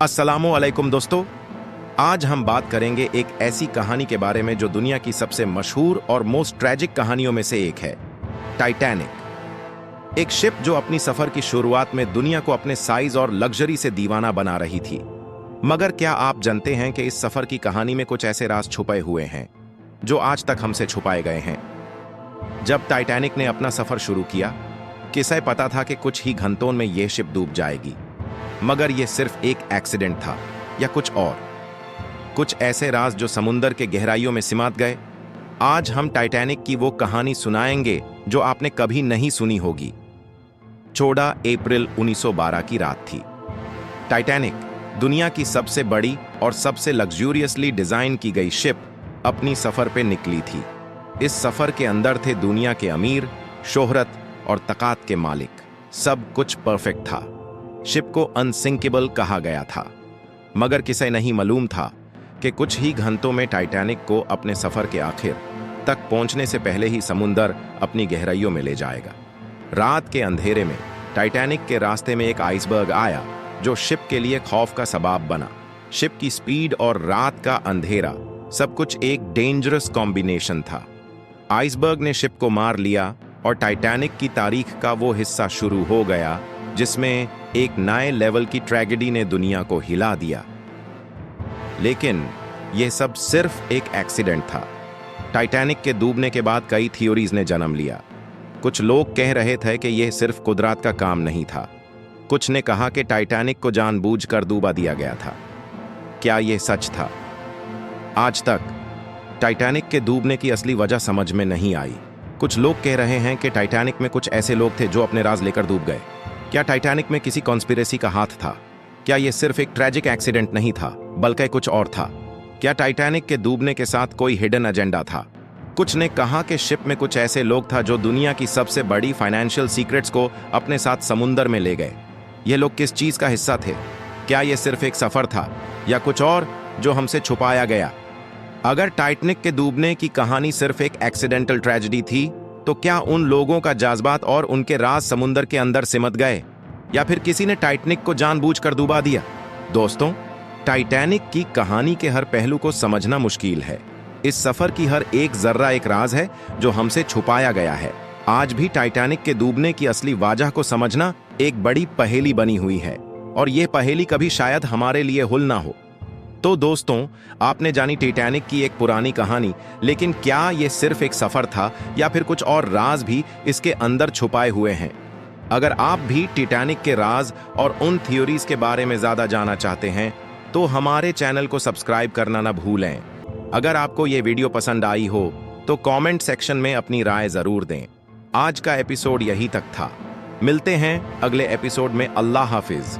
अस्सलामु अलैकुम दोस्तों, आज हम बात करेंगे एक ऐसी कहानी के बारे में जो दुनिया की सबसे मशहूर और मोस्ट ट्रैजिक कहानियों में से एक है, टाइटैनिक। एक शिप जो अपनी सफर की शुरुआत में दुनिया को अपने साइज और लग्जरी से दीवाना बना रही थी। मगर क्या आप जानते हैं कि इस सफर की कहानी में कुछ ऐसे राज छुपे हुए हैं जो आज तक हमसे छुपाए गए हैं। जब टाइटैनिक ने अपना सफर शुरू किया, किसे पता था कि कुछ ही घंटों में यह शिप डूब जाएगी। मगर यह सिर्फ एक एक्सीडेंट था या कुछ और, कुछ ऐसे राज जो समुंदर के गहराइयों में सिमट गए। आज हम टाइटैनिक की वो कहानी सुनाएंगे जो आपने कभी नहीं सुनी होगी। 14 अप्रैल 1912 की रात थी। टाइटैनिक, दुनिया की सबसे बड़ी और सबसे लग्जूरियसली डिजाइन की गई शिप, अपनी सफर पे निकली थी। इस सफर के अंदर थे दुनिया के अमीर, शोहरत और तकात के मालिक। सब कुछ परफेक्ट था। शिप को अनसिंकेबल कहा गया था, मगर किसे नहीं मालूम था कि कुछ ही घंटों में टाइटैनिक को अपने सफर के आखिर तक पहुंचने से पहले ही समुंदर अपनी गहराइयों में ले जाएगा। रात के अंधेरे में टाइटैनिक के रास्ते में एक आइसबर्ग आया जो शिप के लिए खौफ का सबब बना। शिप की स्पीड और रात का अंधेरा, सब कुछ एक डेंजरस कॉम्बिनेशन था। आइसबर्ग ने शिप को मार लिया और टाइटैनिक की तारीख का वो हिस्सा शुरू हो गया जिसमें एक नए लेवल की ट्रेजेडी ने दुनिया को हिला दिया। लेकिन यह सब सिर्फ एक एक्सीडेंट था। टाइटैनिक के डूबने के बाद कई थ्योरीज ने जन्म लिया। कुछ लोग कह रहे थे कि यह सिर्फ कुदरत का काम नहीं था। कुछ ने कहा कि टाइटैनिक को जानबूझकर डूबा दिया गया था। क्या यह सच था? आज तक टाइटैनिक के डूबने की असली वजह समझ में नहीं आई। कुछ लोग कह रहे हैं कि टाइटैनिक में कुछ ऐसे लोग थे जो अपने राज लेकर डूब गए। क्या टाइटैनिक में किसी कॉन्स्पिरेसी का हाथ था? क्या यह सिर्फ एक ट्रैजिक एक्सीडेंट नहीं था, बल्कि कुछ और था? क्या टाइटैनिक के डूबने के साथ कोई हिडन एजेंडा था? कुछ ने कहा कि शिप में कुछ ऐसे लोग था जो दुनिया की सबसे बड़ी फाइनेंशियल सीक्रेट्स को अपने साथ समुंदर में ले गए। ये लोग किस चीज का हिस्सा थे? क्या यह सिर्फ एक सफर था या कुछ और जो हमसे छुपाया गया? अगर टाइटैनिक के डूबने की कहानी सिर्फ एक एक्सीडेंटल ट्रेजेडी थी, तो क्या उन लोगों का जज्बात और उनके राज समुंदर के अंदर सिमट गए, या फिर किसी ने टाइटैनिक को जानबूझकर डुबा दिया? दोस्तों, टाइटैनिक की कहानी के हर पहलू को समझना मुश्किल है। इस सफर की हर एक जर्रा एक राज है जो हमसे छुपाया गया है। आज भी टाइटैनिक के डूबने की असली वजह को समझना एक बड़ी पहेली बनी हुई है, और यह पहेली कभी शायद हमारे लिए हुल ना हो। तो दोस्तों, आपने जानी टाइटैनिक की एक पुरानी कहानी, लेकिन क्या यह सिर्फ एक सफर था या फिर कुछ और राज भी इसके अंदर छुपाए हुए हैं? अगर आप भी टाइटैनिक के राज और उन थ्योरीज के बारे में ज्यादा जानना चाहते हैं तो हमारे चैनल को सब्सक्राइब करना ना भूलें। अगर आपको यह वीडियो पसंद आई हो तो कमेंट सेक्शन में अपनी राय जरूर दें। आज का एपिसोड यही तक था। मिलते हैं अगले एपिसोड में। अल्लाह हाफिज।